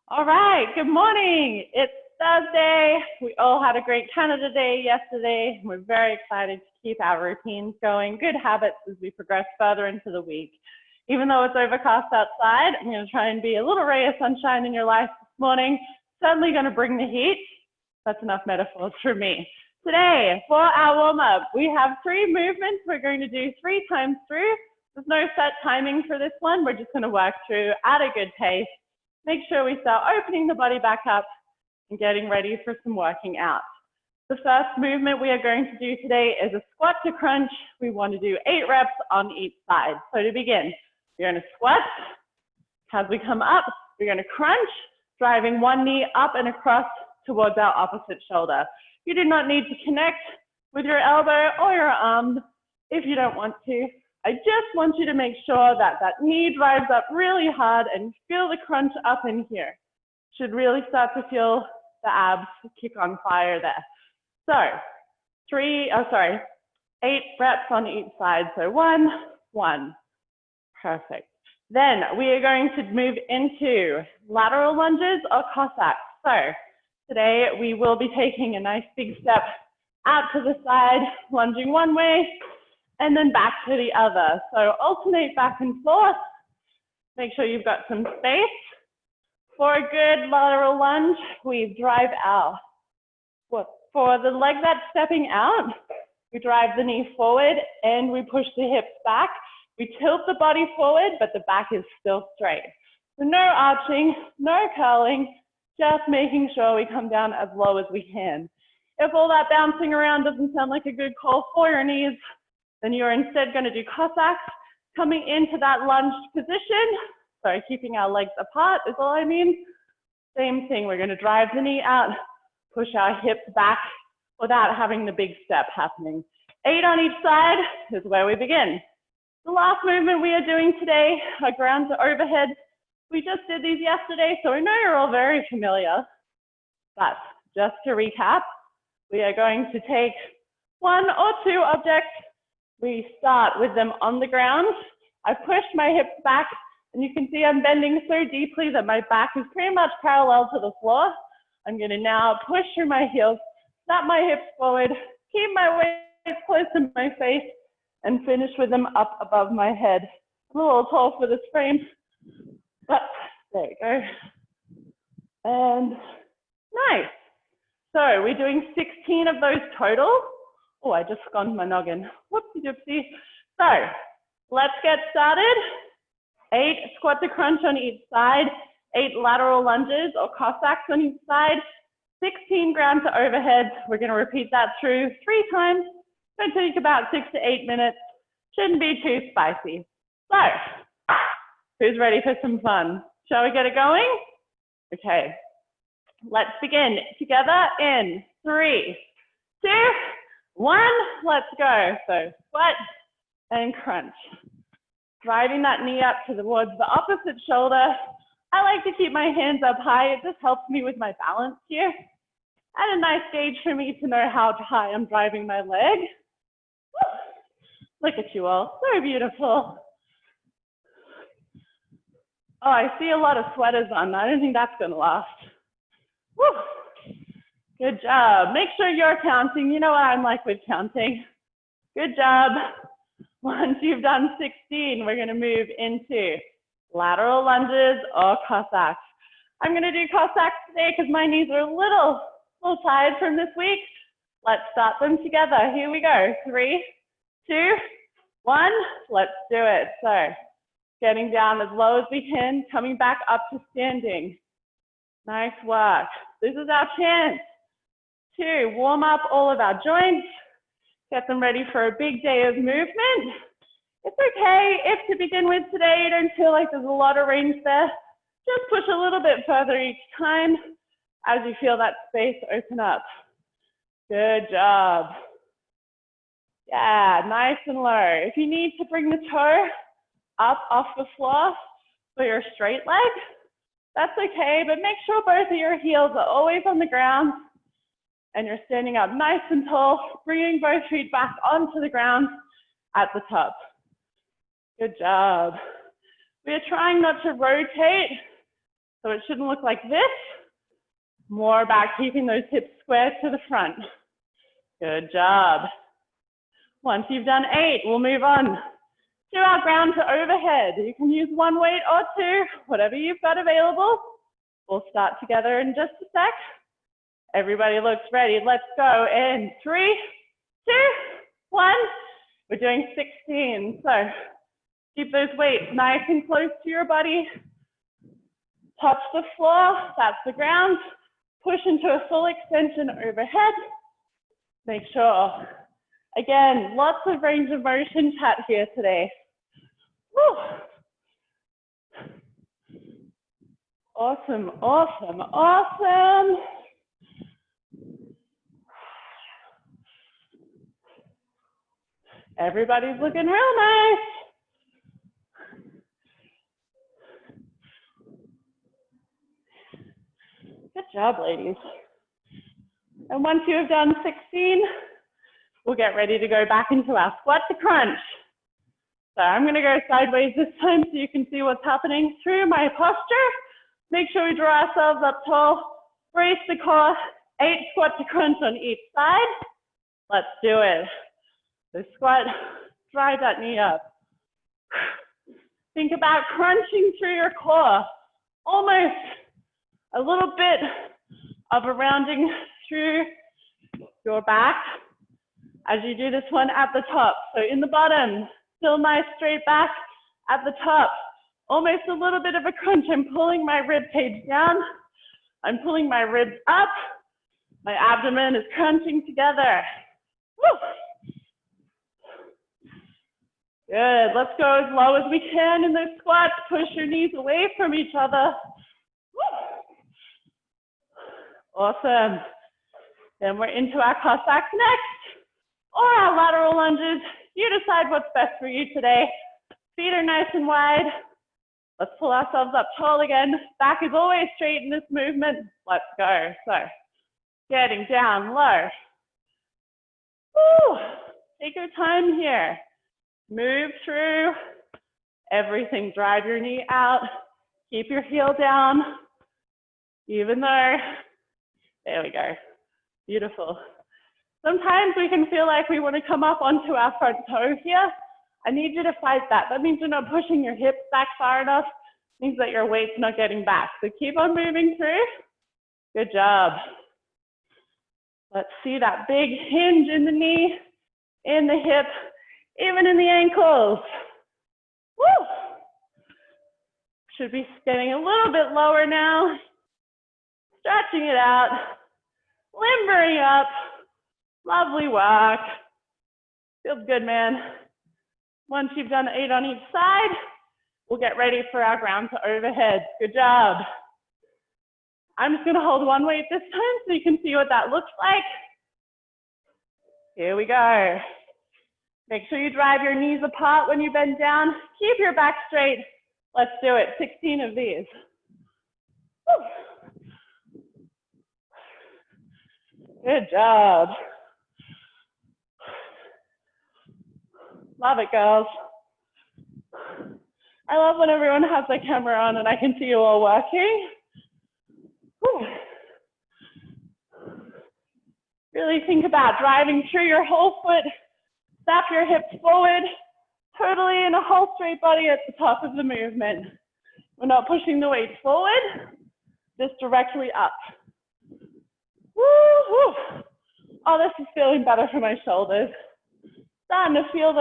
All right, good morning. It's Thursday. We all had a great Canada Day yesterday. We're very excited to keep our routines going, good habits as we progress further into the week. Even though it's overcast outside, I'm going to try and be a little ray of sunshine in your life this morning. Certainly going to bring the heat. That's enough metaphors for me. Today, for our warm-up, we have 3 movements we're going to do 3 times through. There's no set timing for this one. We're just going to work through at a good pace. Make sure we start opening the body back up and getting ready for some working out. The first movement we are going to do today is a squat to crunch. We want to do 8 reps on each side. So to begin, we're going to squat. As we come up, we're going to crunch, driving one knee up and across towards our opposite shoulder. You do not need to connect with your elbow or your arm if you don't want to. I just want you to make sure that that knee drives up really hard and feel the crunch up in here. Should really start to feel the abs kick on fire there. So 8 reps on each side. So 1, 1. Perfect. Then we are going to move into lateral lunges or Cossacks. So today we will be taking a nice big step out to the side, lunging one way, and then back to the other. So alternate back and forth. Make sure you've got some space. For a good lateral lunge, we drive out. For the leg that's stepping out, we drive the knee forward and we push the hips back. We tilt the body forward, but the back is still straight. So no arching, no curling, just making sure we come down as low as we can. If all that bouncing around doesn't sound like a good call for your knees, then you're instead going to do Cossacks, coming into that lunged position. Sorry, keeping our legs apart is all I mean. Same thing, we're going to drive the knee out, push our hips back without having the big step happening. 8 on each side is where we begin. The last movement we are doing today are ground to overhead. We just did these yesterday, so I know you're all very familiar. But just to recap, we are going to take 1 or 2 objects. We start with them on the ground. I push my hips back, and you can see I'm bending so deeply that my back is pretty much parallel to the floor. I'm going to now push through my heels, snap my hips forward, keep my waist close to my face, and finish with them up above my head. I'm a little tall for this frame, but there we go. And nice. So we're doing 16 of those total. Oh, I just sconed my noggin. Whoopsie doopsie. So let's get started. 8 squat to crunch on each side, 8 lateral lunges or Cossacks on each side, 16 ground to overhead. We're going to repeat that through 3 times. Going to take about 6 to 8 minutes. Shouldn't be too spicy. So who's ready for some fun? Shall we get it going? Okay. Let's begin together in 3, 2, 1. Let's go. So squat and crunch. Driving that knee up towards the opposite shoulder. I like to keep my hands up high. It just helps me with my balance here. And a nice gauge for me to know how high I'm driving my leg. Look at you all, so beautiful. Oh, I see a lot of sweaters on. I don't think that's gonna last. Woo. Good job. Make sure you're counting. You know what I'm like with counting. Good job. Once you've done 16, we're gonna move into lateral lunges or Cossacks. I'm gonna do Cossacks today because my knees are a little tired from this week. Let's start them together. Here we go. 3, 2, 1. Let's do it. So getting down as low as we can, coming back up to standing. Nice work. This is our chance to warm up all of our joints, get them ready for a big day of movement. It's okay if to begin with today you don't feel like there's a lot of range there. Just push a little bit further each time as you feel that space open up. Good job. Yeah, nice and low. If you need to bring the toe up off the floor for your straight leg, that's okay, but make sure both of your heels are always on the ground and you're standing up nice and tall, bringing both feet back onto the ground at the top. Good job. We are trying not to rotate So it shouldn't look like this. More about keeping those hips square to the front. Good job. Once you've done 8, we'll move on to our ground to overhead. You can use one weight or two, whatever you've got available. We'll start together in just a sec. Everybody looks ready. Let's go in 3, 2, 1. We're doing 16. So keep those weights nice and close to your body. Touch the floor, that's the ground. Push into a full extension overhead. Make sure. Again, lots of range of motion chat here today. Woo. Awesome, awesome, awesome. Everybody's looking real nice. Good job, ladies. And once you have done 16, we'll get ready to go back into our squat to crunch. So I'm going to go sideways this time so you can see what's happening through my posture. Make sure we draw ourselves up tall, brace the core, 8 squat to crunch on each side. Let's do it. So squat, drive that knee up. Think about crunching through your core, almost a little bit of a rounding through your back as you do this one at the top. So in the bottom, still nice straight back. At the top, almost a little bit of a crunch. I'm pulling my rib cage down. I'm pulling my ribs up. My abdomen is crunching together. Woo. Good, let's go as low as we can in those squats. Push your knees away from each other. Woo. Awesome. Then we're into our Cossacks next, or our lateral lunges. You decide what's best for you today. Feet are nice and wide. Let's pull ourselves up tall again. Back is always straight in this movement. Let's go. So, getting down low. Woo. Take your time here. Move through everything. Drive your knee out. Keep your heel down. Even though, there we go. Beautiful. Sometimes we can feel like we want to come up onto our front toe here. I need you to fight that. That means you're not pushing your hips back far enough. It means that your weight's not getting back. So keep on moving through. Good job. Let's see that big hinge in the knee, in the hip, even in the ankles. Woo! Should be getting a little bit lower now. Stretching it out. Limbering up. Lovely walk. Feels good, man. Once you've done 8 on each side, we'll get ready for our ground to overhead. Good job. I'm just going to hold one weight this time so you can see what that looks like. Here we go. Make sure you drive your knees apart when you bend down. Keep your back straight. Let's do it. 16 of these. Woo. Good job. Love it, girls. I love when everyone has their camera on and I can see you all working. Whew. Really think about driving through your whole foot. Snap your hips forward, totally in a whole straight body at the top of the movement. We're not pushing the weight forward, just directly up. Woo-hoo. Oh, this is feeling better for my shoulders. Starting to feel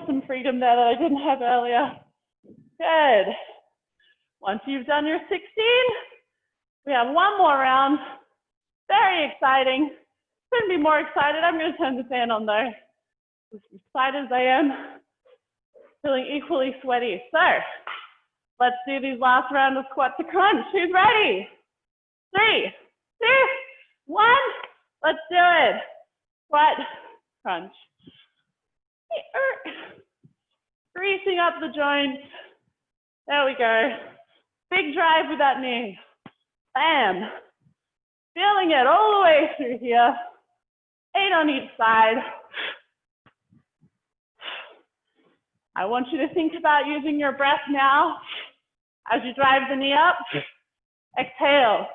some freedom there that I didn't have earlier. Good. Once you've done your 16, we have one more round. Very exciting. Couldn't be more excited. I'm going to turn the fan on though. As excited as I am, feeling equally sweaty. So, let's do these last round of squat to crunch. Who's ready? 3, 2, 1. Let's do it. Squat, crunch. Greasing up the joints. There we go. Big drive with that knee. Bam. Feeling it all the way through here. 8 on each side. I want you to think about using your breath now As you drive the knee up, exhale.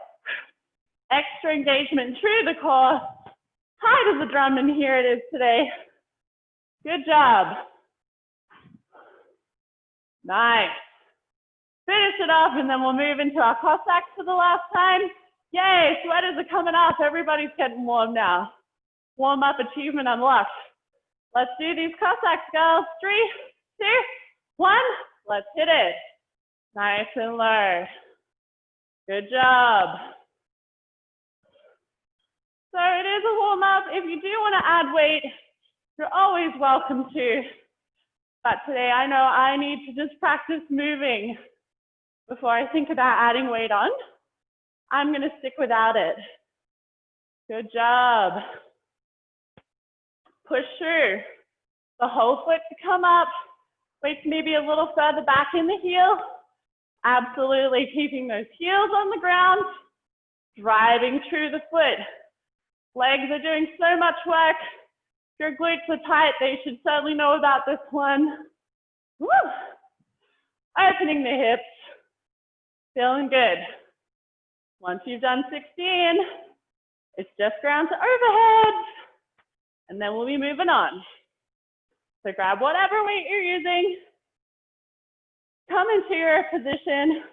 Extra engagement through the core. Tight as a drum, and here it is today. Good job. Nice. Finish it off, and then we'll move into our Cossacks for the last time. Yay, sweaters are coming off. Everybody's getting warm now. Warm up achievement unlocked. Let's do these Cossacks, girls. 3, 2, 1. Let's hit it. Nice and low. Good job. So it is a warm up. If you do want to add weight, you're always welcome to. But today I know I need to just practice moving before I think about adding weight on. I'm going to stick without it. Good job. Push through. The whole foot to come up. Weight maybe a little further back in the heel. Absolutely keeping those heels on the ground. Driving through the foot. Legs are doing so much work. If your glutes are tight, they should certainly know about this one. Woo! Opening the hips. Feeling good. Once you've done 16, it's just ground to overhead. And then we'll be moving on. So grab whatever weight you're using. Come into your position.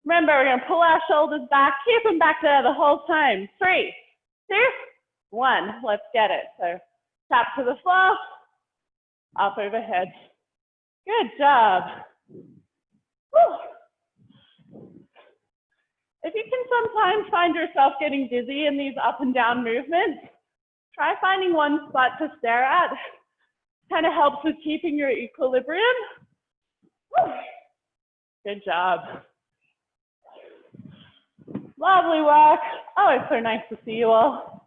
Remember, we're going to pull our shoulders back. Keep them back there the whole time. 3, 2, 1. Let's get it. So tap to the floor, up overhead. Good job. Woo. If you can sometimes find yourself getting dizzy in these up and down movements, try finding one spot to stare at. Kind of helps with keeping your equilibrium. Woo. Good job. Lovely work. Oh, it's so nice to see you all.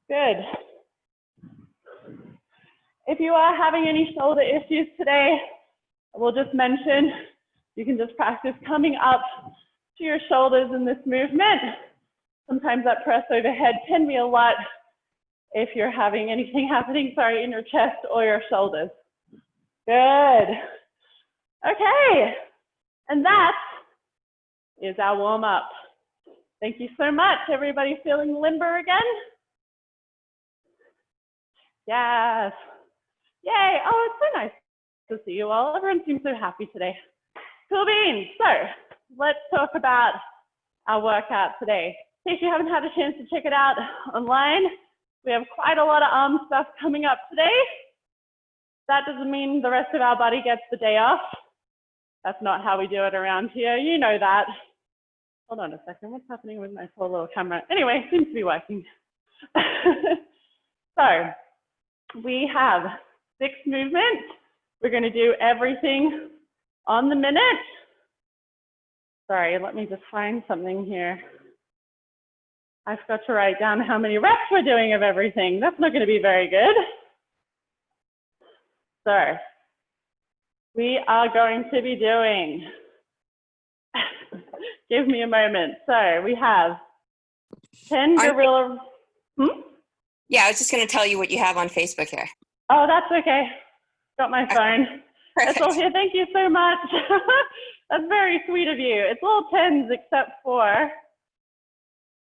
Good. If you are having any shoulder issues today, I will just mention you can just practice coming up to your shoulders in this movement. Sometimes that press overhead can be a lot if you're having anything happening, in your chest or your shoulders. Good. Okay. And that is our warm up. Thank you so much. Everybody feeling limber again? Yes. Yay. Oh, it's so nice to see you all. Everyone seems so happy today. Cool beans. So let's talk about our workout today. In case you haven't had a chance to check it out online, we have quite a lot of arm stuff coming up today. That doesn't mean the rest of our body gets the day off. That's not how we do it around here. You know that. Hold on a second. What's happening with my poor little camera? Anyway, seems to be working. So we have 6 movements. We're going to do everything on the minute. Sorry, let me just find something here. I forgot to write down how many reps we're doing of everything. That's not going to be very good. So we are going to be doing, give me a moment. So we have 10 gorilla. Yeah, I was just going to tell you what you have on Facebook here. Oh, that's okay. Got my phone. Perfect. That's all here. Thank you so much. That's very sweet of you. It's all 10s except for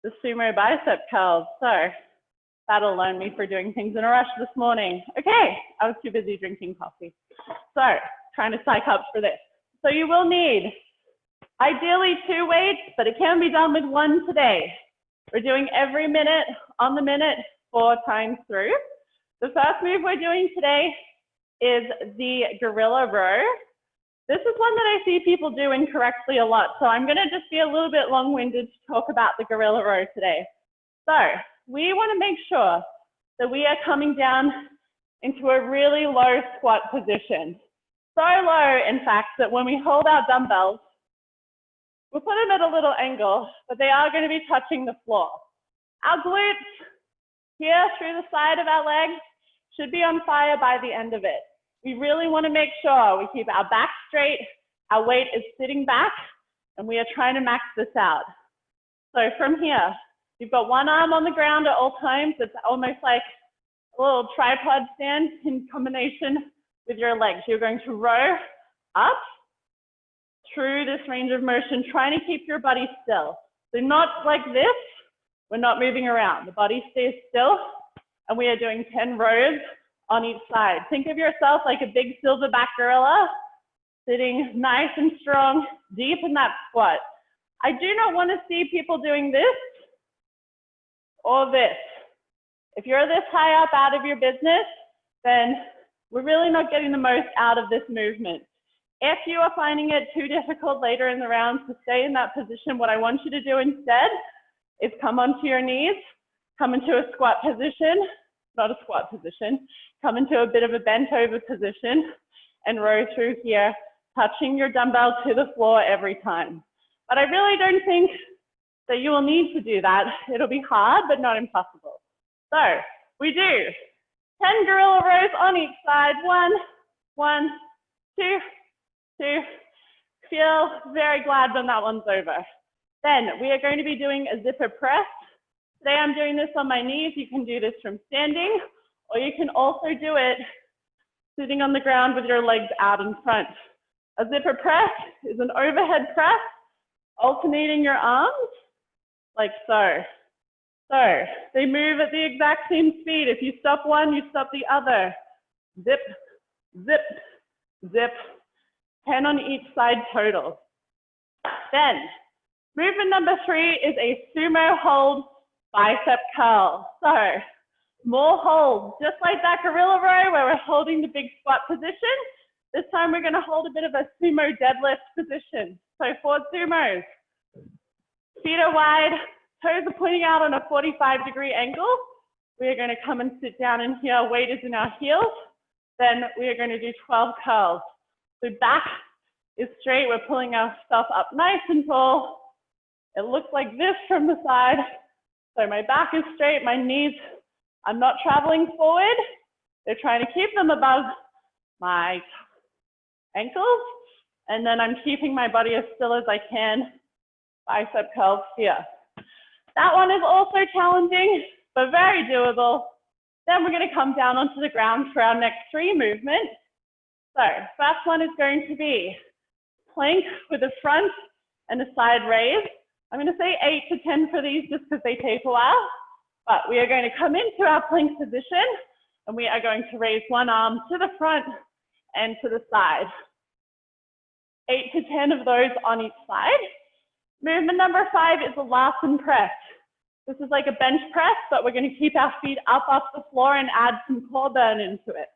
the sumo bicep curls. So that'll learn me for doing things in a rush this morning. Okay, I was too busy drinking coffee. So trying to psych up for this. So you will need ideally 2 weights, but it can be done with 1 today. We're doing every minute on the minute 4 times through. The first move we're doing today is the gorilla row. This is one that I see people do incorrectly a lot. So I'm gonna just be a little bit long-winded to talk about the gorilla row today. So we wanna make sure that we are coming down into a really low squat position. So low, in fact, that when we hold our dumbbells, we'll put them at a little angle, but they are gonna be touching the floor. Our glutes here through the side of our legs should be on fire by the end of it. We really want to make sure we keep our back straight, our weight is sitting back, and we are trying to max this out. So from here, you've got one arm on the ground at all times. It's almost like a little tripod stand in combination with your legs. You're going to row up through this range of motion, trying to keep your body still. So not like this, we're not moving around. The body stays still, and we are doing 10 rows on each side. Think of yourself like a big silverback gorilla, sitting nice and strong, deep in that squat. I do not want to see people doing this or this. If you're this high up out of your business, then we're really not getting the most out of this movement. If you are finding it too difficult later in the rounds to stay in that position, what I want you to do instead is come onto your knees, come into a squat position, not a squat position, come into a bit of a bent over position and row through here, touching your dumbbell to the floor every time. But I really don't think that you will need to do that. It'll be hard, but not impossible. So we do 10 gorilla rows on each side. 1, 1, 2, 2. Feel very glad when that one's over. Then we are going to be doing a zipper press. Today I'm doing this on my knees. You can do this from standing, or you can also do it sitting on the ground with your legs out in front. A zipper press is an overhead press, alternating your arms like so. So they move at the exact same speed. If you stop one, you stop the other. Zip, zip, zip. 10 on each side total. Then movement number 3 is a sumo hold bicep curl. So more holds, just like that gorilla row where we're holding the big squat position. This time we're going to hold a bit of a sumo deadlift position. So 4 sumos. Feet are wide, toes are pointing out on a 45-degree angle. We are going to come and sit down in here. Weight is in our heels. Then we are going to do 12 curls. So back is straight. We're pulling ourselves up nice and tall. It looks like this from the side. So my back is straight. My knees, I'm not traveling forward. They're trying to keep them above my ankles. And then I'm keeping my body as still as I can. Bicep curls here. That one is also challenging, but very doable. Then we're going to come down onto the ground for our next 3 movements. So first one is going to be plank with a front and a side raise. I'm going to say 8 to 10 for these just because they take a while. But we are going to come into our plank position and we are going to raise one arm to the front and to the side. 8 to 10 of those on each side. Movement number 5 is a Larsen press. This is like a bench press, but we're going to keep our feet up off the floor and add some core burn into it.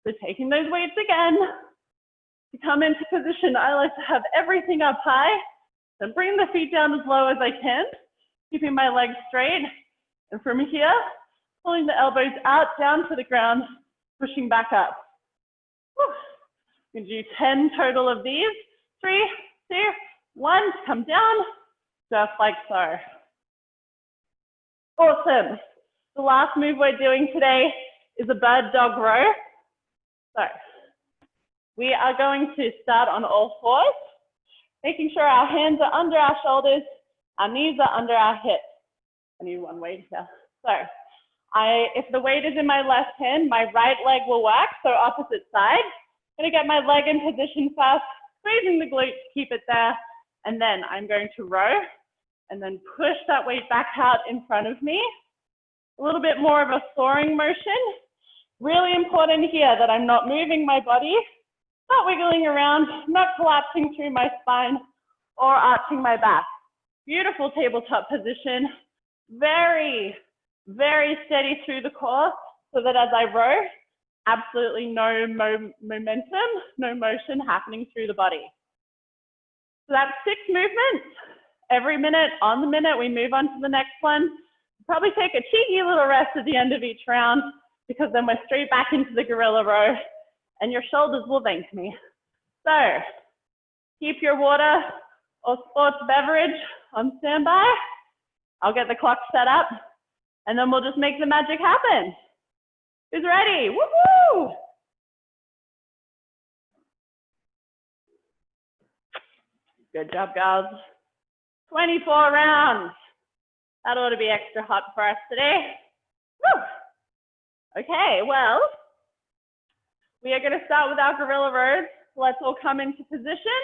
So taking those weights again, to come into position, I like to have everything up high, then bring the feet down as low as I can, keeping my legs straight. And from here, pulling the elbows out, down to the ground, pushing back up. We're going to do 10 total of these. 3, 2, 1, come down, just like so. Awesome. The last move we're doing today is a bird dog row. So we are going to start on all fours, making sure our hands are under our shoulders, our knees are under our hips. I need one weight here. So if the weight is in my left hand, my right leg will work, so opposite side. I'm going to get my leg in position first, squeezing the glutes to keep it there, and then I'm going to row and then push that weight back out in front of me. A little bit more of a soaring motion. Really important here that I'm not moving my body, not wiggling around, not collapsing through my spine or arching my back. Beautiful tabletop position. Very, very steady through the core so that as I row, absolutely no momentum, no motion happening through the body. So that's 6 movements. Every minute, on the minute, we move on to the next one. Probably take a cheeky little rest at the end of each round because then we're straight back into the gorilla row and your shoulders will thank me. So keep your water or sports beverage on standby. I'll get the clock set up and then we'll just make the magic happen. Who's ready? Woohoo! Good job, guys. 24 rounds. That ought to be extra hot for us today. Woo! Okay, well, we are going to start with our gorilla rows. Let's all come into position.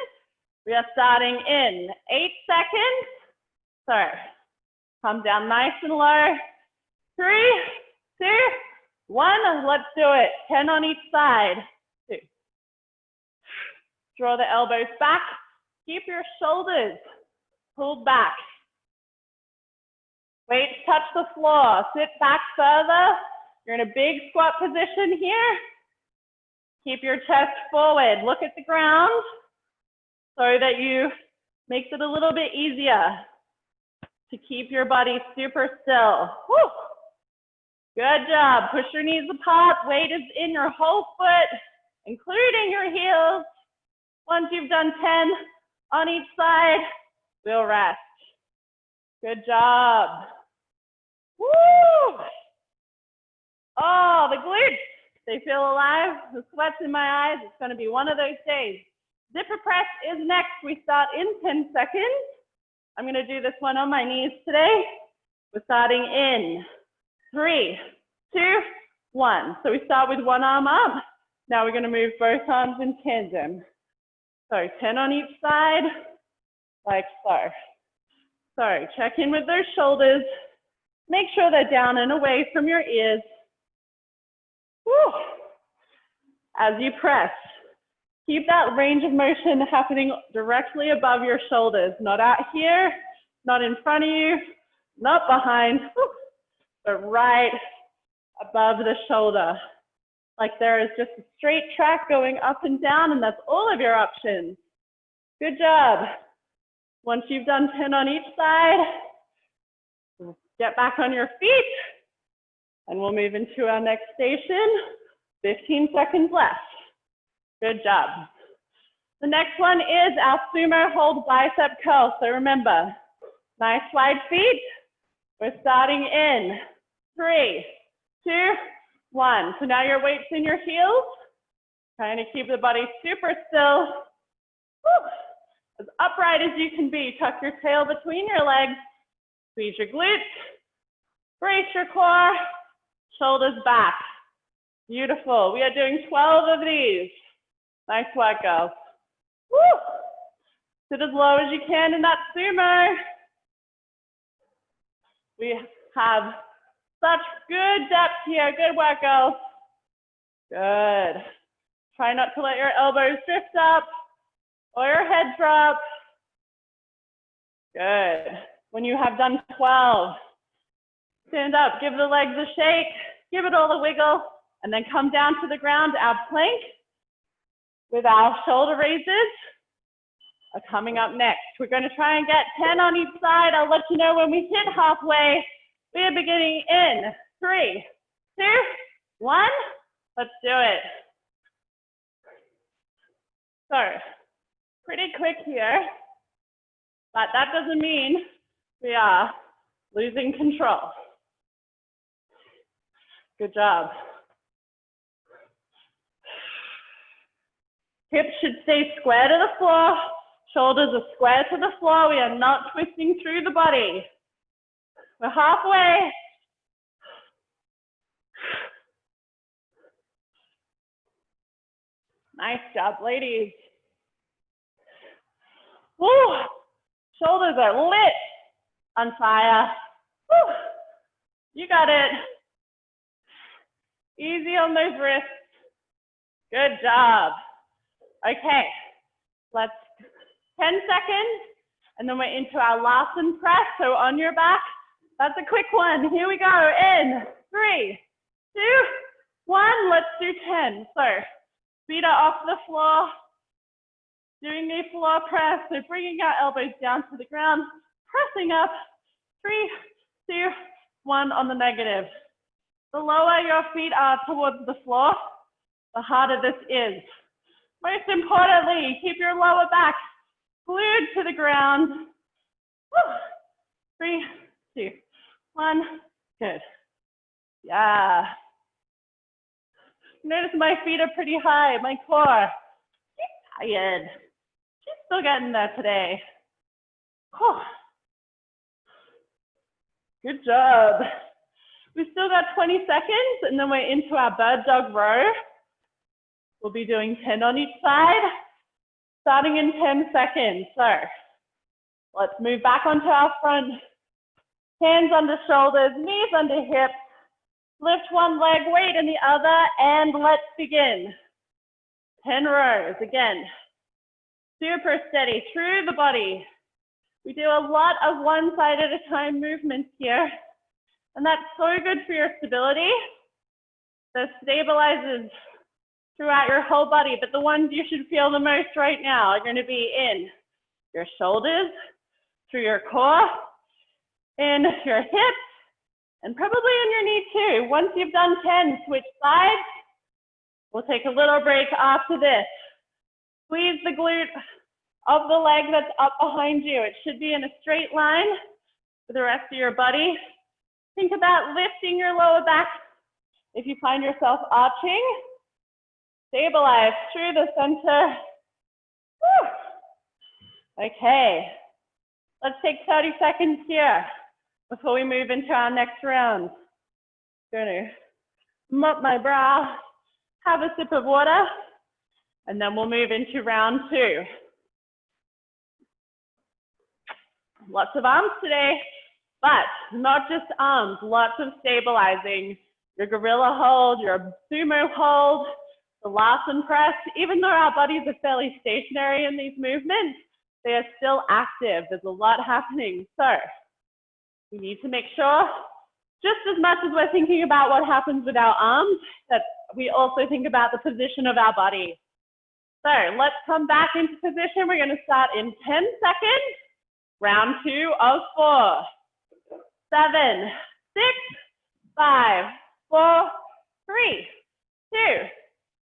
We are starting in 8 seconds. So come down nice and low. 3, 2, 1. Let's do it. 10 on each side. 2. Draw the elbows back. Keep your shoulders pulled back. Weights touch the floor. Sit back further. You're in a big squat position here. Keep your chest forward. Look at the ground so that you makes it a little bit easier to keep your body super still. Woo. Good job. Push your knees apart. Weight is in your whole foot, including your heels. Once you've done 10 on each side, we'll rest. Good job. Woo! Oh, the glutes, they feel alive. The sweat's in my eyes. It's going to be one of those days. Zipper press is next. We start in 10 seconds. I'm going to do this one on my knees today. We're starting in 3, 2, 1. So we start with one arm up. Now we're going to move both arms in tandem. So 10 on each side, like so. So check in with those shoulders. Make sure they're down and away from your ears. Woo. As you press, keep that range of motion happening directly above your shoulders, not out here, not in front of you, not behind, but right above the shoulder. Like there is just a straight track going up and down, and that's all of your options. Good job. Once you've done 10 on each side, get back on your feet, and we'll move into our next station. 15 seconds left. Good job. The next one is our sumo hold bicep curl. So remember, nice wide feet. We're starting in 3, 2, 1. So now your weight's in your heels. Trying to keep the body super still. Woo. As upright as you can be. Tuck your tail between your legs. Squeeze your glutes. Brace your core. Shoulders back. Beautiful. We are doing 12 of these. Nice work, girls. Woo. Sit as low as you can in that sumo. We have such good depth here. Good work, girls. Good. Try not to let your elbows drift up or your head drop. Good. When you have done 12, stand up, give the legs a shake, give it all a wiggle, and then come down to the ground. Our plank with our shoulder raises are coming up next. We're going to try and get 10 on each side. I'll let you know when we hit halfway. We are beginning in 3, 2, 1. Let's do it. So, pretty quick here, but that doesn't mean we are losing control. Good job. Hips should stay square to the floor. Shoulders are square to the floor. We are not twisting through the body. We're halfway. Nice job, ladies. Woo. Shoulders are lit, on fire. Woo. You got it. Easy on those wrists. Good job. Okay, let's 10 seconds, and then we're into our Larsen press. So on your back, that's a quick one. Here we go. In 3, 2, 1. Let's do 10. So feet are off the floor. Doing the floor press. So bringing our elbows down to the ground, pressing up. 3, 2, 1 on the negative. The lower your feet are towards the floor, the harder this is. Most importantly, keep your lower back glued to the ground. Woo. 3, 2, 1. Good. Yeah. Notice my feet are pretty high. My core. She's tired. She's still getting there today. Whew. Good job. We've still got 20 seconds, and then we're into our bird dog row. We'll be doing 10 on each side. Starting in 10 seconds. So let's move back onto our front. Hands under shoulders, knees under hips. Lift one leg, weight in the other, and let's begin. 10 rows. Again, super steady through the body. We do a lot of one side at a time movements here, and that's so good for your stability. That stabilizes throughout your whole body, but the ones you should feel the most right now are going to be in your shoulders, through your core, in your hips, and probably in your knee too. Once you've done 10, switch sides. We'll take a little break after this. Squeeze the glute of the leg that's up behind you. It should be in a straight line with the rest of your body. Think about lifting your lower back. If you find yourself arching, stabilize through the center. Woo. Okay, let's take 30 seconds here before we move into our next round. Gonna mop my brow, have a sip of water, and then we'll move into round 2. Lots of arms today, but not just arms, lots of stabilizing. Your gorilla hold, your sumo hold, the Larsen press. Even though our bodies are fairly stationary in these movements, they are still active. There's a lot happening. So we need to make sure, just as much as we're thinking about what happens with our arms, that we also think about the position of our body. So let's come back into position. We're going to start in 10 seconds. Round 2 of 4. 7, 6, 5, 4, 3, 2,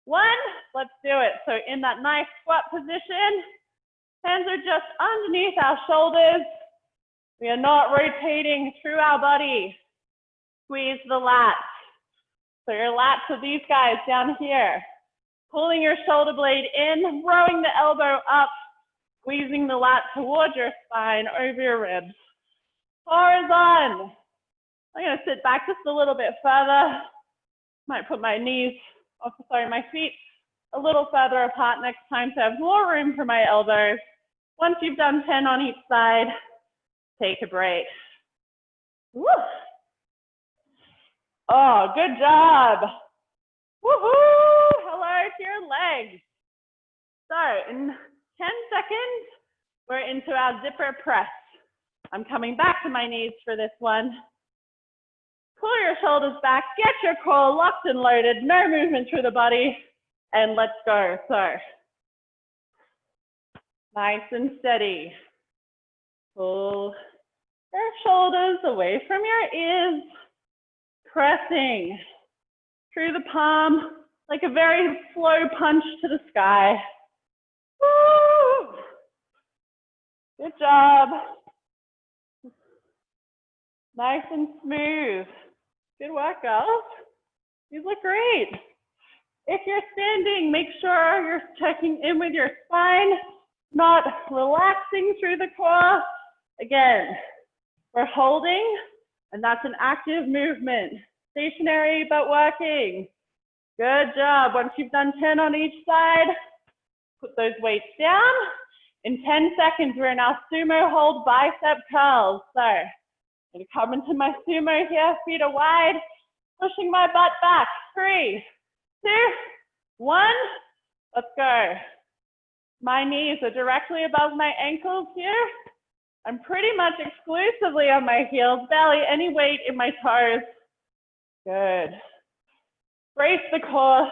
1. Let's do it. So in that nice squat position, hands are just underneath our shoulders. We are not rotating through our body. Squeeze the lats. So your lats are these guys down here. Pulling your shoulder blade in, rowing the elbow up, squeezing the lat towards your spine, over your ribs. Horizon. I'm going to sit back just a little bit further. Might put my my feet a little further apart next time to have more room for my elbows. Once you've done 10 on each side, take a break. Woo. Oh, good job. Woohoo! Hello to your legs. So in 10 seconds, we're into our zipper press. I'm coming back to my knees for this one. Pull your shoulders back, get your core locked and loaded, no movement through the body, and let's go. So, nice and steady. Pull your shoulders away from your ears, pressing through the palm like a very slow punch to the sky. Woo! Good job. Nice and smooth. Good work, girls. You look great. If you're standing, make sure you're checking in with your spine, not relaxing through the core. Again, we're holding, and that's an active movement. Stationary, but working. Good job. Once you've done 10 on each side, put those weights down. In 10 seconds, we're in our sumo hold bicep curls. So, I'm going to come into my sumo here, feet are wide, pushing my butt back. 3, 2, 1, let's go. My knees are directly above my ankles here. I'm pretty much exclusively on my heels, barely any weight in my toes. Good. Brace the core.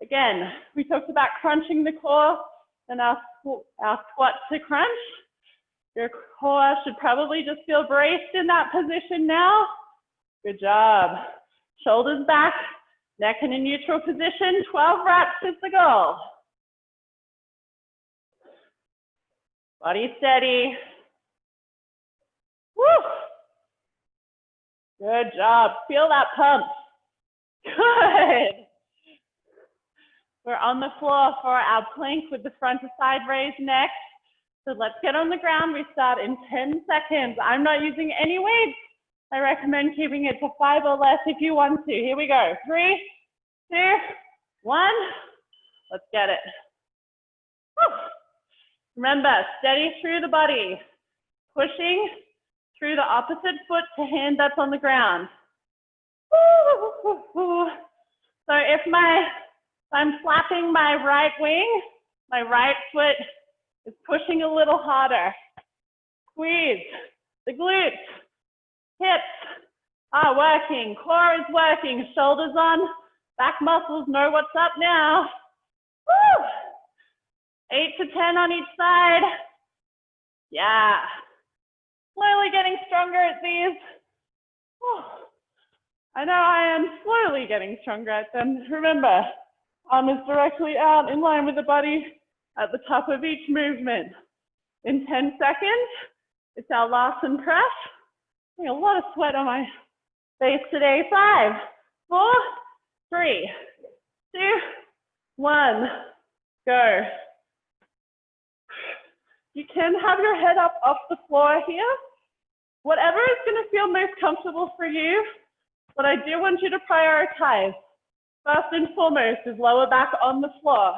Again, we talked about crunching the core and our squat to crunch. Your core should probably just feel braced in that position now. Good job. Shoulders back, neck in a neutral position. 12 reps is the goal. Body steady. Woo! Good job. Feel that pump. Good. We're on the floor for our plank with the front to side raise next. So let's get on the ground. We start in 10 seconds. I'm not using any weights. I recommend keeping it to 5 or less if you want to. Here we go. 3, 2, 1. Let's get it. Woo. Remember, steady through the body, pushing through the opposite foot to hand that's on the ground. So if I'm flapping my right wing, my right foot is pushing a little harder. Squeeze. The glutes, hips are working, core is working, shoulders on, back muscles know what's up now. Woo! 8 to 10 on each side. Yeah. Slowly getting stronger at these. Whew. I know I am slowly getting stronger at them. Remember, arm is directly out in line with the body at the top of each movement. In 10 seconds, it's our last and press. I'm getting a lot of sweat on my face today. 5, 4, 3, 2, 1, go. You can have your head up off the floor here. Whatever is going to feel most comfortable for you, but I do want you to prioritize. First and foremost is lower back on the floor.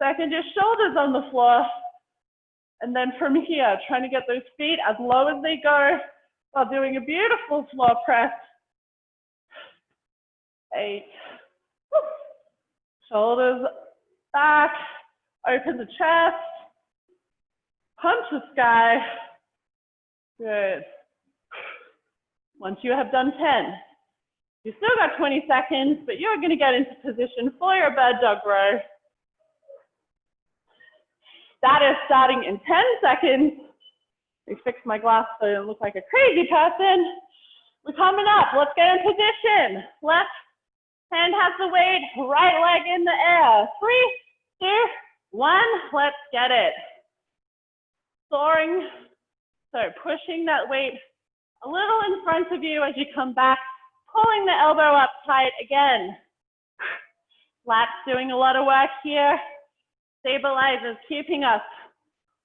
Second is shoulders on the floor. And then from here, trying to get those feet as low as they go while doing a beautiful floor press. 8. Shoulders back, open the chest, punch the sky. Good. Once you have done 10, you still got 20 seconds, but you're going to get into position for your bird dog row. That is starting in 10 seconds. Let me fix my glass so I don't look like a crazy person. We're coming up. Let's get in position. Left hand has the weight, right leg in the air. 3, 2, 1. Let's get it. Soaring. So pushing that weight a little in front of you as you come back, pulling the elbow up tight again. Lats doing a lot of work here. Stabilizers keeping us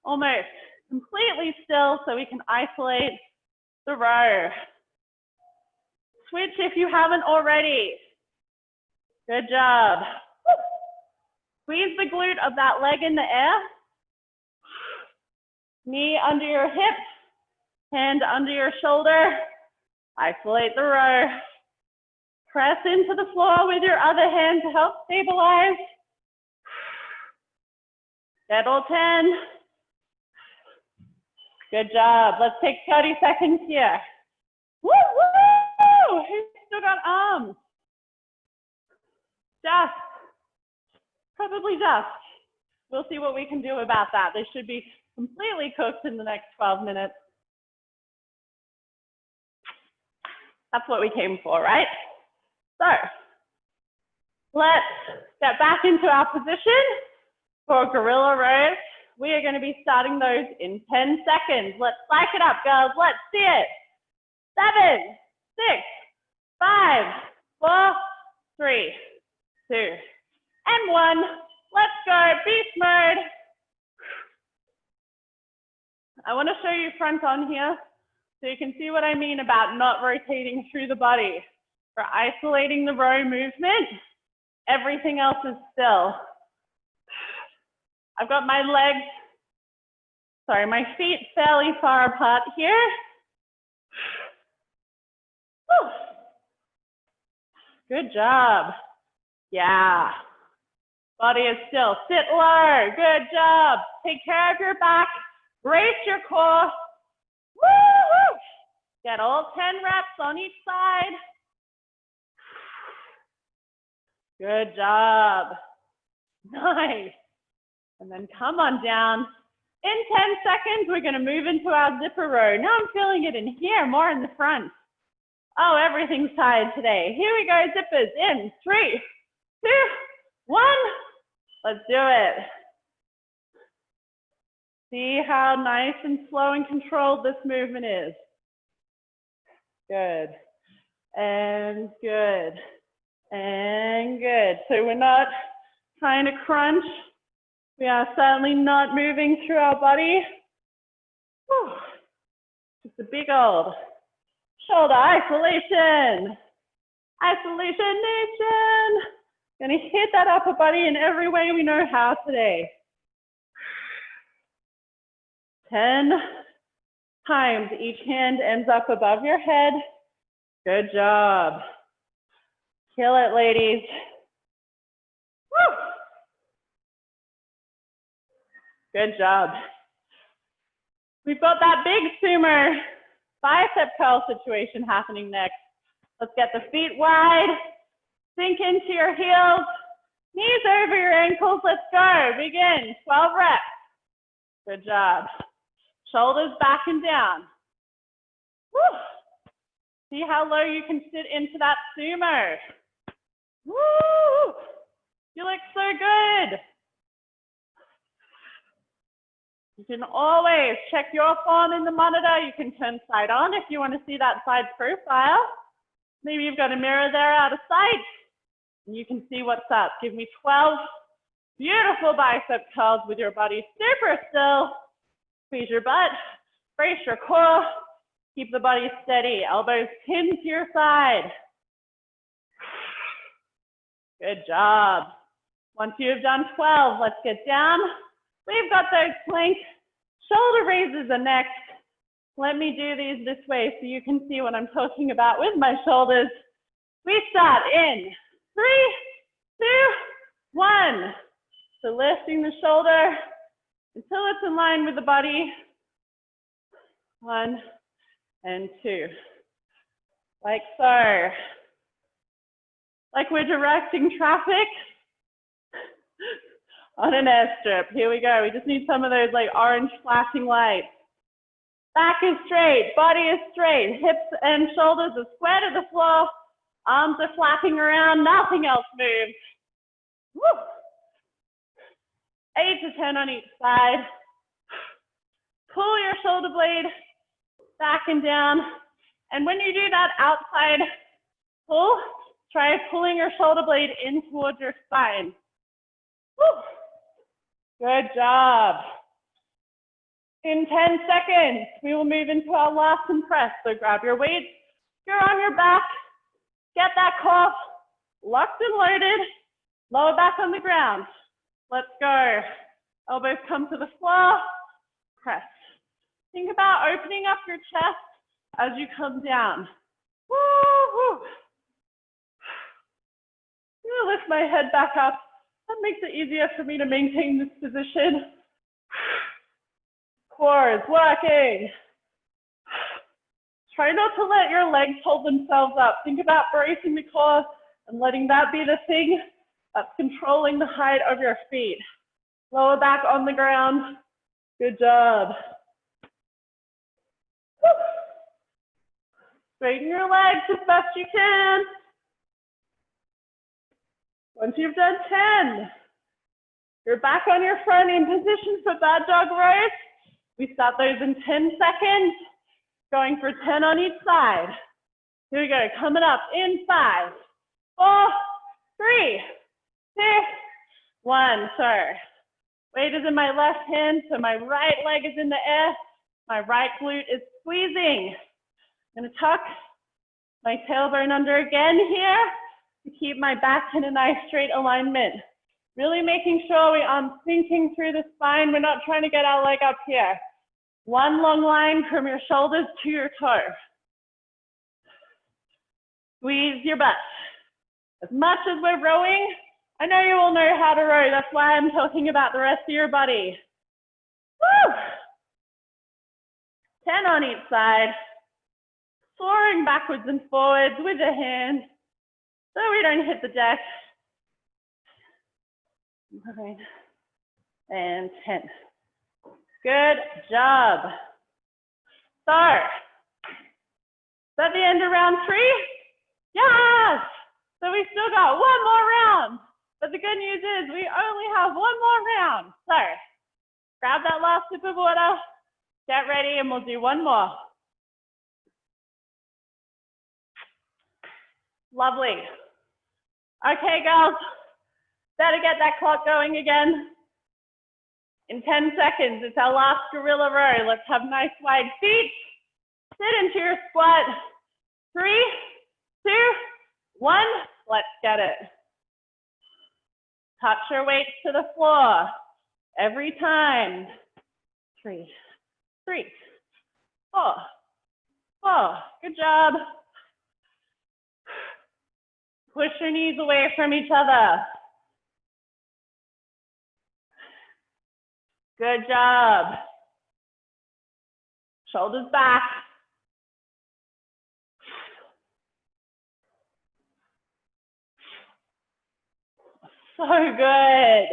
almost completely still so we can isolate the row. Switch if you haven't already. Good job. Squeeze the glute of that leg in the air. Knee under your hip, hand under your shoulder. Isolate the row. Press into the floor with your other hand to help stabilize. Get all 10. Good job. Let's take 30 seconds here. Woo, woo! Who's still got arms? Just. Probably just. We'll see what we can do about that. They should be completely cooked in the next 12 minutes. That's what we came for, right? So, let's get back into our position for gorilla rows. We are going to be starting those in 10 seconds. Let's spike it up, girls. Let's see it. 7, 6, 5, 4, 3, 2, and 1. Let's go, beast mode. I want to show you front on here so you can see what I mean about not rotating through the body. For isolating the row movement, everything else is still. I've got my legs, my feet fairly far apart here. Whew. Good job. Yeah. Body is still. Sit low. Good job. Take care of your back. Brace your core. Woo-hoo. Get all 10 reps on each side. Good job. Nice. And then come on down. In 10 seconds, we're going to move into our zipper row. Now I'm feeling it in here, more in the front. Oh, everything's tired today. Here we go, zippers. In 3, 2, 1. Let's do it. See how nice and slow and controlled this movement is. Good. And good. And good. So we're not trying to crunch. We are certainly not moving through our body. Whew. Just a big old shoulder isolation. Isolation nation. Gonna hit that upper body in every way we know how today. 10 times. Each hand ends up above your head. Good job. Kill it, ladies. Woo! Good job. We've got that big sumo bicep curl situation happening next. Let's get the feet wide, sink into your heels, knees over your ankles. Let's go. Begin. 12 reps. Good job. Shoulders back and down. Woo! See how low you can sit into that sumo. Woo! You look so good. You can always check your form in the monitor. You can turn side on if you want to see that side profile. Maybe you've got a mirror there out of sight and you can see what's up. Give me 12 beautiful bicep curls with your body super still. Squeeze your butt, brace your core, keep the body steady. Elbows pinned to your side. Good job. Once you've done 12, let's get down. We've got those plank shoulder raises are next. Let me do these this way so you can see what I'm talking about with my shoulders. We start in 3, 2, 1. So lifting the shoulder until it's in line with the body. 1 and 2. Like so. Like we're directing traffic on an airstrip. Here we go. We just need some of those like orange flashing lights. Back is straight, body is straight, hips and shoulders are square to the floor, arms are flapping around, nothing else moves. Woo! 8 to 10 on each side. Pull your shoulder blade back and down. And when you do that outside pull, try pulling your shoulder blade in towards your spine. Woo! Good job. In 10 seconds, we will move into our last and press. So grab your weights, you're on your back, get that core locked and loaded, lower back on the ground. Let's go. Elbows come to the floor, press. Think about opening up your chest as you come down. Woo-hoo. I'm gonna lift my head back up. That makes it easier for me to maintain this position. Core is working. Try not to let your legs hold themselves up. Think about bracing the core and letting that be the thing that's controlling the height of your feet. Lower back on the ground. Good job. Woo. Straighten your legs as best you can. Once you've done 10, you're back on your front in position for bad dog rows. We start those in 10 seconds, going for 10 on each side. Here we go, coming up in 5, 4, 3, 2, 1. So, weight is in my left hand, so my right leg is in the air. My right glute is squeezing. I'm gonna tuck my tailbone under again here to keep my back in a nice straight alignment. Really making sure we aren't sinking through the spine. We're not trying to get our leg up here. One long line from your shoulders to your toe. Squeeze your butt. As much as we're rowing, I know you all know how to row. That's why I'm talking about the rest of your body. Woo! 10 on each side. Soaring backwards and forwards with the hands so we don't hit the deck. 9 and 10. Good job. So, is that the end of round 3? Yes! So we still got one more round. But the good news is we only have one more round. So, grab that last sip of water, get ready, and we'll do one more. Lovely. Okay, girls. Better get that clock going again. In 10 seconds, it's our last gorilla row. Let's have nice wide feet. Sit into your squat. 3, 2, 1. Let's get it. Touch your weights to the floor every time. 3, 3, 4. Good job. Push your knees away from each other. Good job. Shoulders back. So good.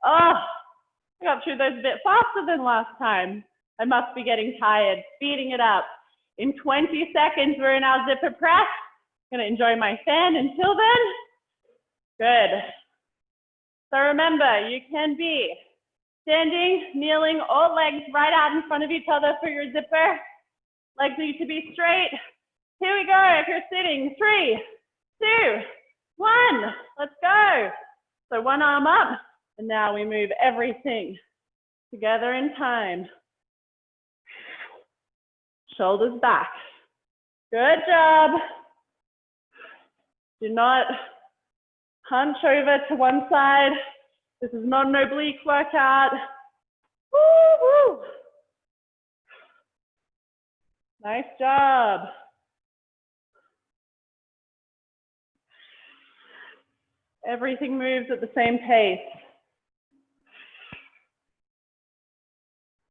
Oh, I got through those a bit faster than last time. I must be getting tired. Speeding it up. In 20 seconds, we're in our zipper press. Gonna enjoy my fan until then. Good. So remember, you can be standing, kneeling, or legs right out in front of each other for your zipper. Legs need to be straight. Here we go. If you're sitting, 3, 2, 1. Let's go. So one arm up, and now we move everything together in time. Shoulders back. Good job. Do not hunch over to one side. This is not an oblique workout. Woo, woo. Nice job. Everything moves at the same pace.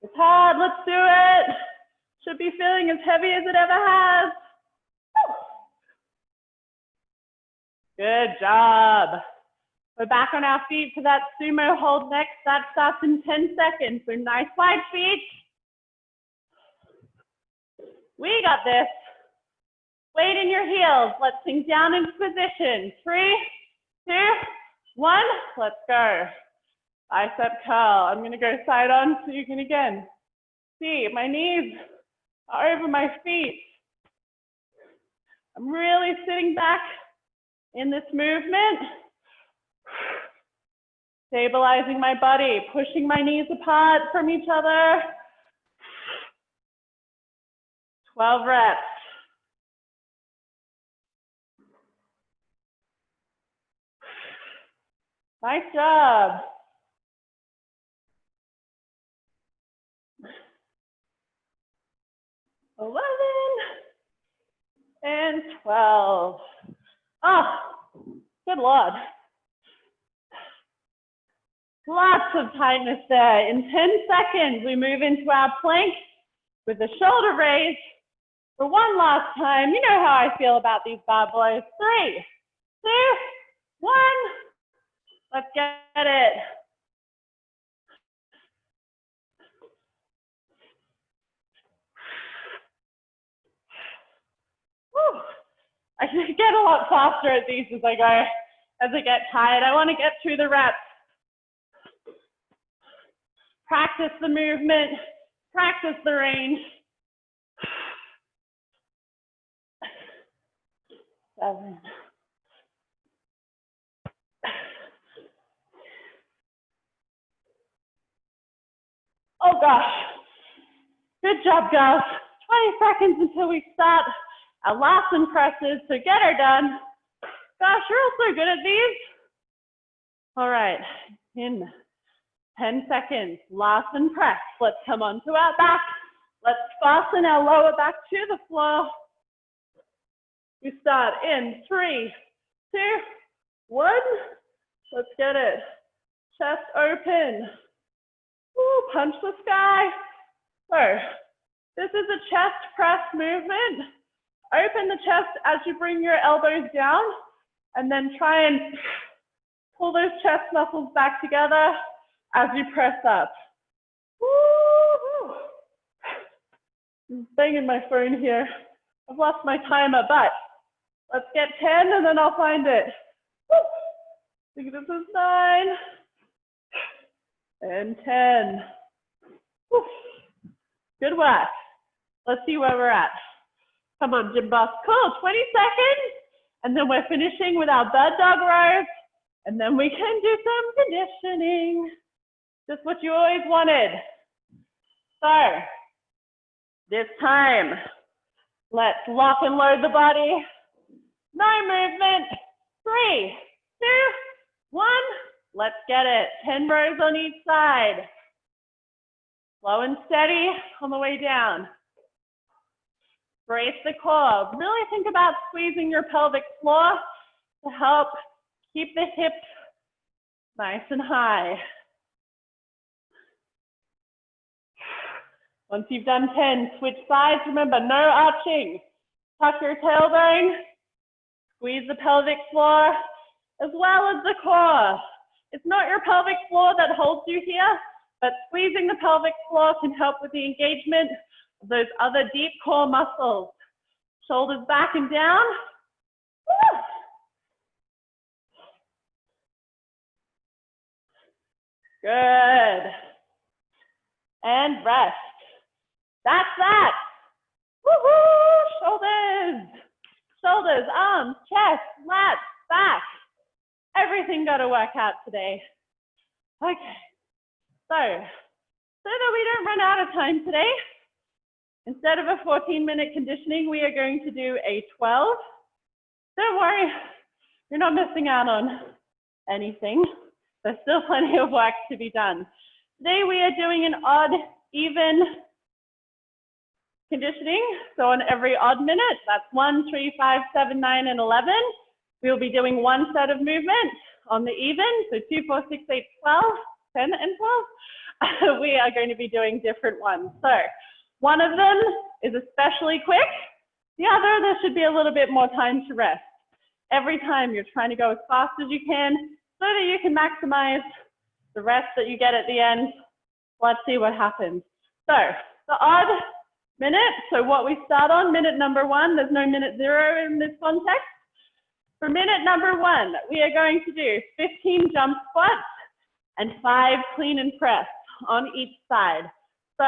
It's hard, let's do it. Should be feeling as heavy as it ever has. Good job. We're back on our feet for that sumo hold next. That starts in 10 seconds. So nice wide feet. We got this. Weight in your heels. Let's sink down into position. 3, 2, 1. Let's go. Bicep curl. I'm going to go side on so you can again see my knees are over my feet. I'm really sitting back in this movement. Stabilizing my body, pushing my knees apart from each other. 12 reps. Nice job. 11 and 12. Oh, good Lord. Lots of tightness there. In 10 seconds, we move into our plank with the shoulder raise. For one last time, you know how I feel about these bad boys. 3, 2, 1. Let's get it. Whew. I get a lot faster at these as I go, as I get tired. I want to get through the reps. Practice the movement, practice the range. 7. Oh gosh, good job, girls. 20 seconds until we start our Larsen presses, so get her done. Gosh, you're all so good at these. All right, in 10 seconds, Larsen press. Let's come onto our back. Let's fasten our lower back to the floor. We start in 3, 2, 1. Let's get it. Chest open. Ooh, punch the sky. So, this is a chest press movement. Open the chest as you bring your elbows down, and then try and pull those chest muscles back together as you press up. Woo-hoo. I'm banging my phone here. I've lost my timer, but let's get 10 and then I'll find it. Woo. I think this is 9 and 10. Woo. Good work. Let's see where we're at. Come on, gym buff. Cool, 20 seconds. And then we're finishing with our bird dog rows. And then we can do some conditioning. Just what you always wanted. So, this time, let's lock and load the body. No movement. 3, 2, 1. Let's get it. 10 rows on each side. Slow and steady on the way down. Brace the core. Really think about squeezing your pelvic floor to help keep the hips nice and high. Once you've done 10, switch sides. Remember, no arching. Tuck your tailbone. Squeeze the pelvic floor as well as the core. It's not your pelvic floor that holds you here, but squeezing the pelvic floor can help with the engagement of those other deep core muscles. Shoulders back and down. Woo! Good. And rest. That's that. Woohoo! Shoulders. Shoulders, arms, chest, lats, back. Everything got to work out today. Okay. So that we don't run out of time today, instead of a 14-minute conditioning, we are going to do a 12. Don't worry, you're not missing out on anything. There's still plenty of work to be done. Today we are doing an odd, even conditioning. So on every odd minute, that's 1, 3, 5, 7, 9, and 11. We'll be doing one set of movement on the even. So 2, 4, 6, 8, 12, 10, and 12. We are going to be doing different ones. So one of them is especially quick. The other, there should be a little bit more time to rest. Every time you're trying to go as fast as you can so that you can maximize the rest that you get at the end. Let's see what happens. So the odd minute, so what we start on, minute number 1, there's no minute 0 in this context. For minute number 1, we are going to do 15 jump squats and 5 clean and press on each side. So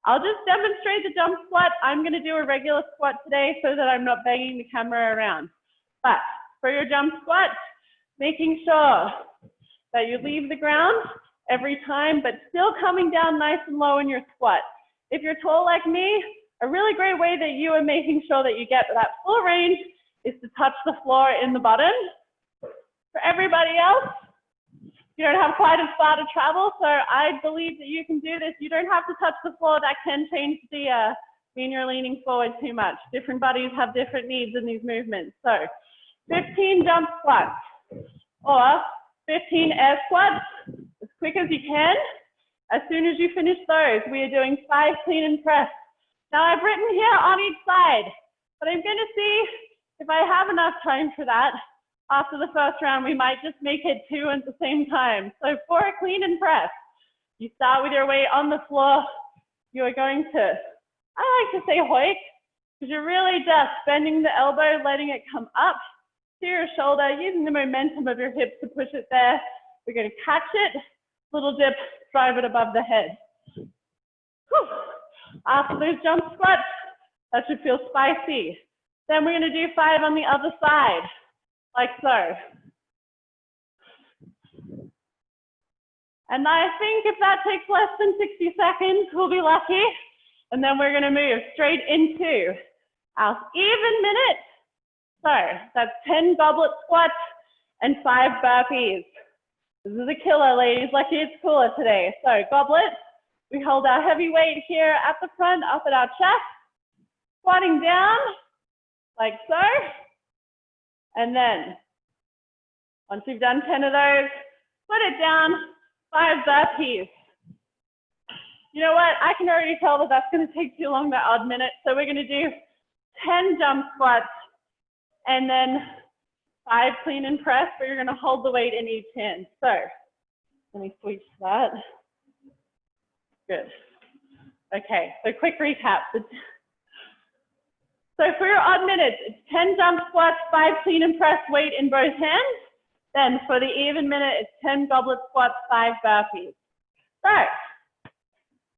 I'll just demonstrate the jump squat. I'm going to do a regular squat today so that I'm not banging the camera around. But for your jump squat, making sure that you leave the ground every time, but still coming down nice and low in your squat. If you're tall like me, a really great way that you are making sure that you get that full range is to touch the floor in the bottom. For everybody else, you don't have quite as far to travel, so I believe that you can do this. You don't have to touch the floor. That can change the when you're leaning forward too much. Different bodies have different needs in these movements. So 15 jump squats or 15 air squats as quick as you can. As soon as you finish those, we are doing 5 clean and press. Now I've written here on each side, but I'm going to see if I have enough time for that. After the first round, we might just make it 2 at the same time. So for a clean and press, you start with your weight on the floor. You are going to, I like to say hoik, because you're really just bending the elbow, letting it come up to your shoulder, using the momentum of your hips to push it there. We're going to catch it, little dip, drive it above the head. Whew. After those jump squats, that should feel spicy. Then we're going to do 5 on the other side. Like so. And I think if that takes less than 60 seconds, we'll be lucky. And then we're going to move straight into our even minute. So that's 10 goblet squats and 5 burpees. This is a killer, ladies. Lucky it's cooler today. So goblet, we hold our heavy weight here at the front, up at our chest, squatting down like so. And then, once you've done 10 of those, put it down, 5 burpees. You know what? I can already tell that that's going to take too long, that odd minute. So we're going to do 10 jump squats and then 5 clean and press, but you're going to hold the weight in each hand. So let me switch that. Good. Okay, so quick recap. So for your odd minutes, it's 10 jump squats, 5 clean and press, weight in both hands. Then for the even minute, it's 10 goblet squats, 5 burpees. So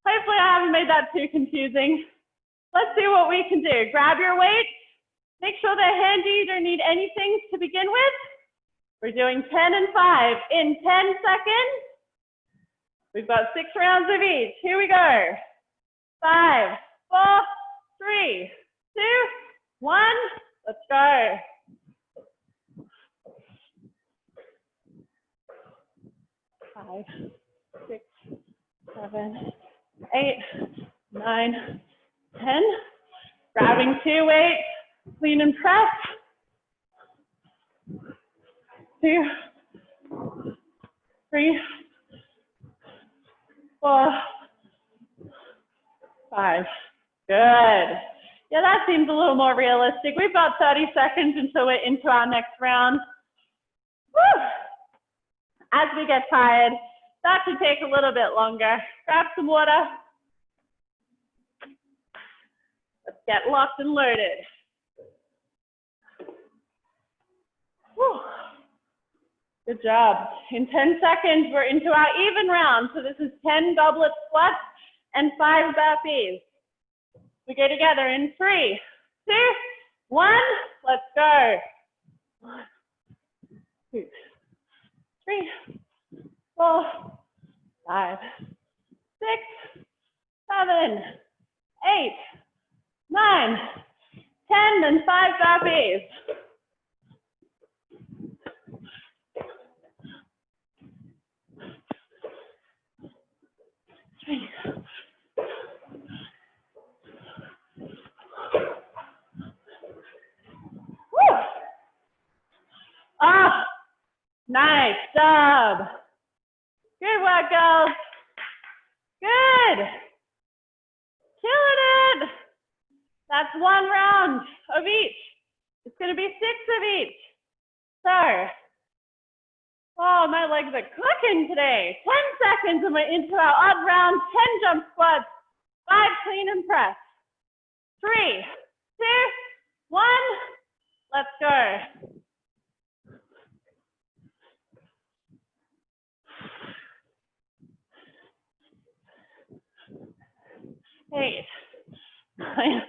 hopefully I haven't made that too confusing. Let's see what we can do. Grab your weight. Make sure they're handy. You don't need anything to begin with. We're doing 10 and 5 in 10 seconds. We've got 6 rounds of each. Here we go. 5, 4, 3, 2, 1, let's go. 5, 6, 7, 8, 9, 10. Grabbing 2 weights, clean and press. 2, 3, 4, 5. Good. Yeah, that seems a little more realistic. We've got 30 seconds until we're into our next round. Woo! As we get tired, that should take a little bit longer. Grab some water. Let's get locked and loaded. Whew. Good job. In 10 seconds, we're into our even round. So this is 10 goblet squats and 5 burpees. We go together in 3, 2, 1. Let's go. 1, 2, 3, 4, 5, 6, 7, 8, 9, 10, and 5 burpees. Woo! Ah, nice job. Good work, girls. Good. Killing it. That's 1 round of each. It's going to be 6 of each. So, oh, my legs are cooking today. 10 seconds and we're into our odd round, 10 jump squats, 5 clean and press. 3, 2, 1. Let's go. Eight, 9,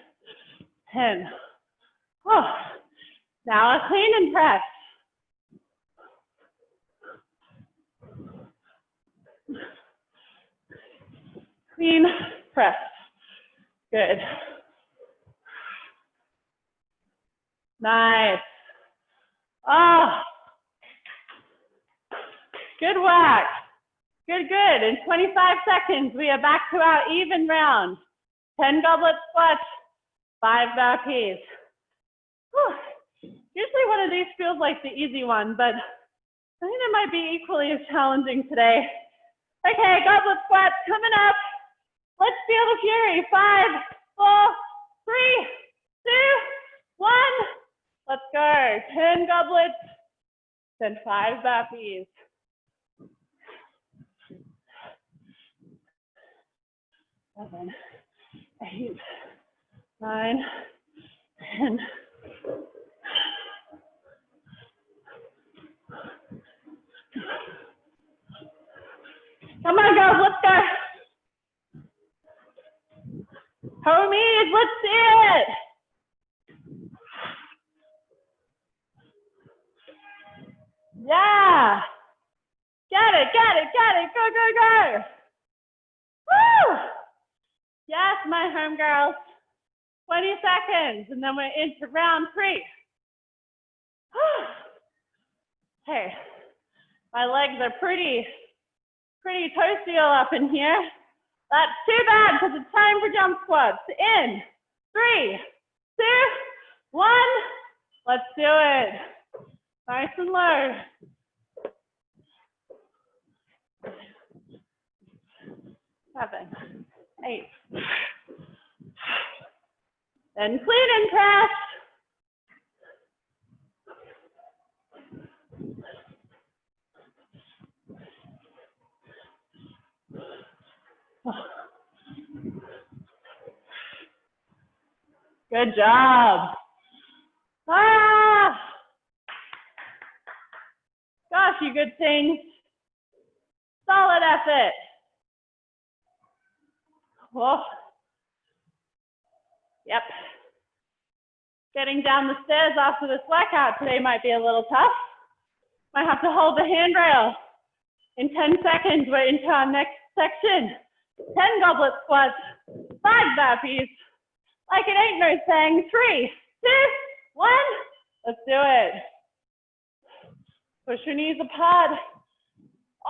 10. Oh, now a clean and press. Clean press. Good. Nice. Oh, good work. Good, good. In 25 seconds, we are back to our even round. 10 goblet squats, 5 burpees. Whew. Usually one of these feels like the easy one, but I think it might be equally as challenging today. Okay, goblet squats coming up. Let's feel the fury. 5, 4, 3, 2, 1. Let's go. 10 goblets, then 5 burpees. 7, 8, 9, 10. Come on, girls, let's go. Homies, let's see it. Yeah. Get it, get it, get it. Go, go, go. Woo! Yes, my homegirls. 20 seconds, and then we're into round 3. Hey, my legs are pretty toasty all up in here. That's too bad because it's time for jump squats. In 3, 2, 1. Let's do it. Nice and low. 7, 8. Then clean and press. Good job. Ah! Gosh, you good things. Solid effort. Whoa. Yep. Getting down the stairs after this workout today might be a little tough. Might have to hold the handrail. In 10 seconds, we're into our next section. 10 goblet squats, 5 burpees. Like it ain't no saying. 3, 2, 1. Let's do it. Push your knees apart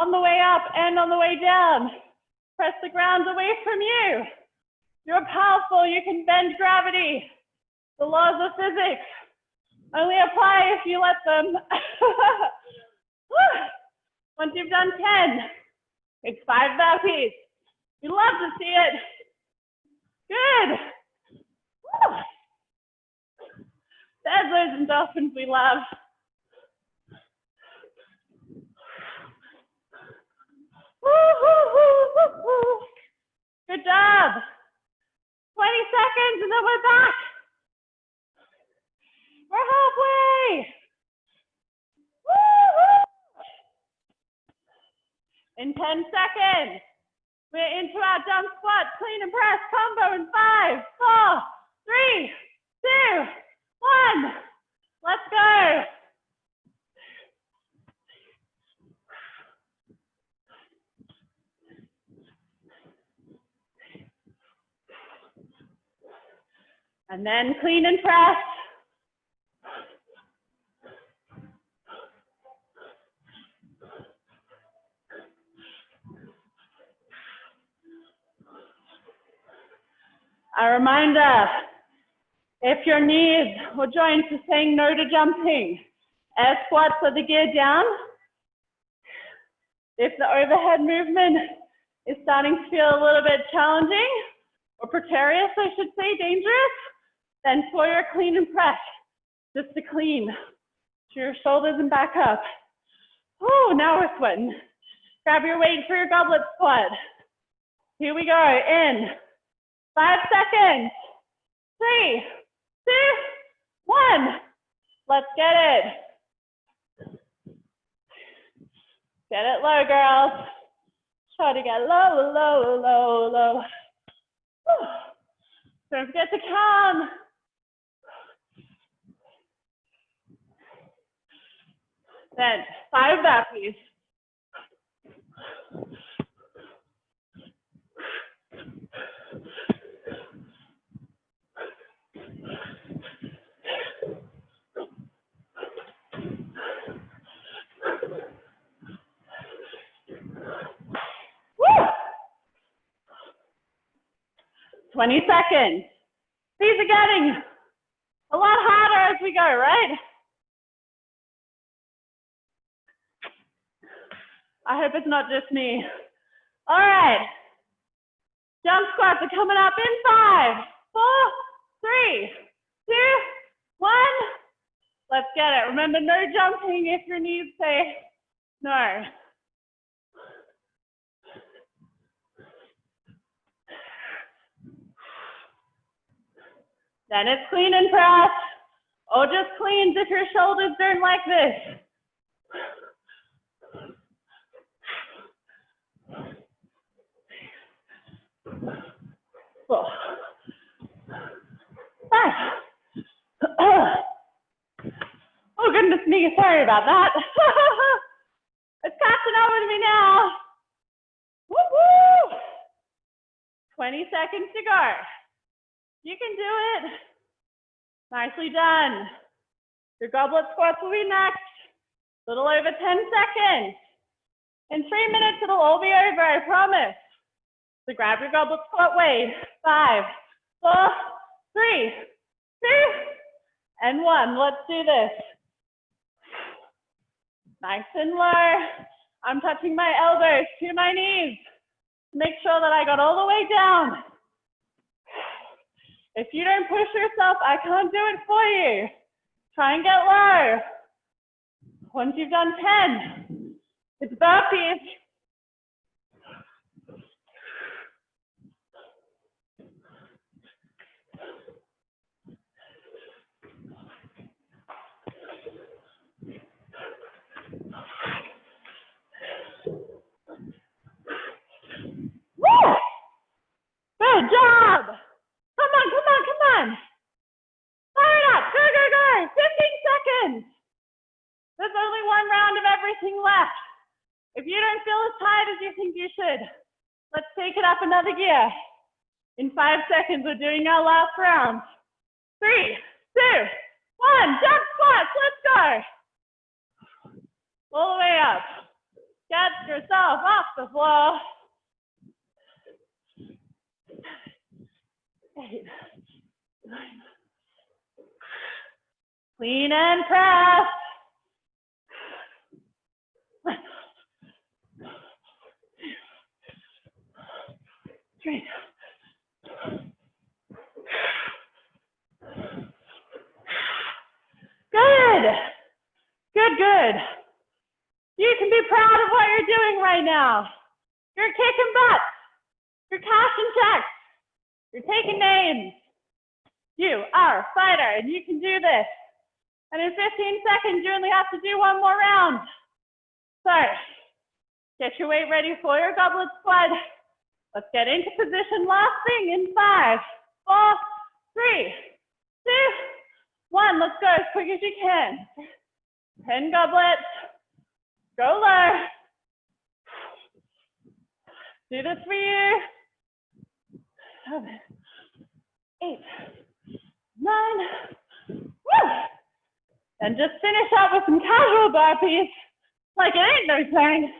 on the way up and on the way down. Press the ground away from you. You're powerful, you can bend gravity. The laws of physics only apply if you let them. Once you've done 10, it's 5 burpees. We love to see it. Good. Woo. There's those endorphins we love. Woo, woo, woo, woo, woo. Good job. 20 seconds and then we're back. We're halfway. Woo-hoo. In 10 seconds, we're into our jump squat, clean and press combo in 5, 4, 3, 2, 1. Let's go. And then clean and press. A reminder, if your knees or joints are saying no to jumping, air squats are the gear down. If the overhead movement is starting to feel a little bit challenging, or precarious, I should say, dangerous, then for your clean and press, just to clean to your shoulders and back up. Oh, now we're sweating. Grab your weight for your goblet squat. Here we go, in 5 seconds, 3, 2, 1. Let's get it. Get it low, girls. Try to get low, low, low, low. Don't forget to count. Then 5 burpees. Woo! 20 seconds. These are getting a lot harder as we go, right? I hope it's not just me. All right. Jump squats are coming up in 5, 4, 3, 2, 1. Let's get it. Remember, no jumping if your knees say no. Then it's clean and press, or just cleans if your shoulders don't like this. Four, 5. Oh, goodness me, sorry about that. It's catching up with me now. Woo-hoo! 20 seconds to go. You can do it. Nicely done. Your goblet squats will be next. A little over 10 seconds. In 3 minutes, it'll all be over, I promise. So grab your goblet squat weight. 5, 4, 3, 2, and 1. Let's do this. Nice and low. I'm touching my elbows to my knees. Make sure that I got all the way down. If you don't push yourself, I can't do it for you. Try and get low. Once you've done 10, it's burpees. Woo! Good job. Come on, come on, come on. Fire it up. Go, go, go. 15 seconds. There's only 1 round of everything left. If you don't feel as tired as you think you should, let's take it up another gear. In 5 seconds, we're doing our last round. 3, 2, 1. Jump squats. Let's go. All the way up. Get yourself off the floor. 8, 9. Clean and press. 3. Good. Good, good. You can be proud of what you're doing right now. You're kicking butt. You're cashing checks. You're taking names. You are a fighter and you can do this. And in 15 seconds, you only have to do one more round. So, get your weight ready for your goblet squat. Let's get into position. Last thing in 5, 4, 3, 2, 1. Let's go as quick as you can. 10 goblets. Go low. Do this for you. 7, 8, 9. Woo! And just finish up with some casual burpees like it ain't no thing.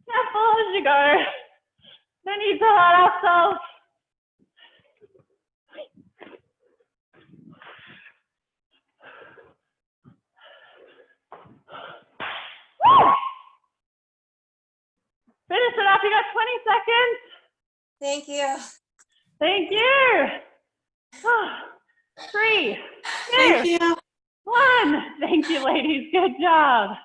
Careful as you go. No need to hurt ourselves. Woo! Finish it up. You got 20 seconds. Thank you. Thank you. 3, 2, Thank you. 1. Thank you, ladies. Good job.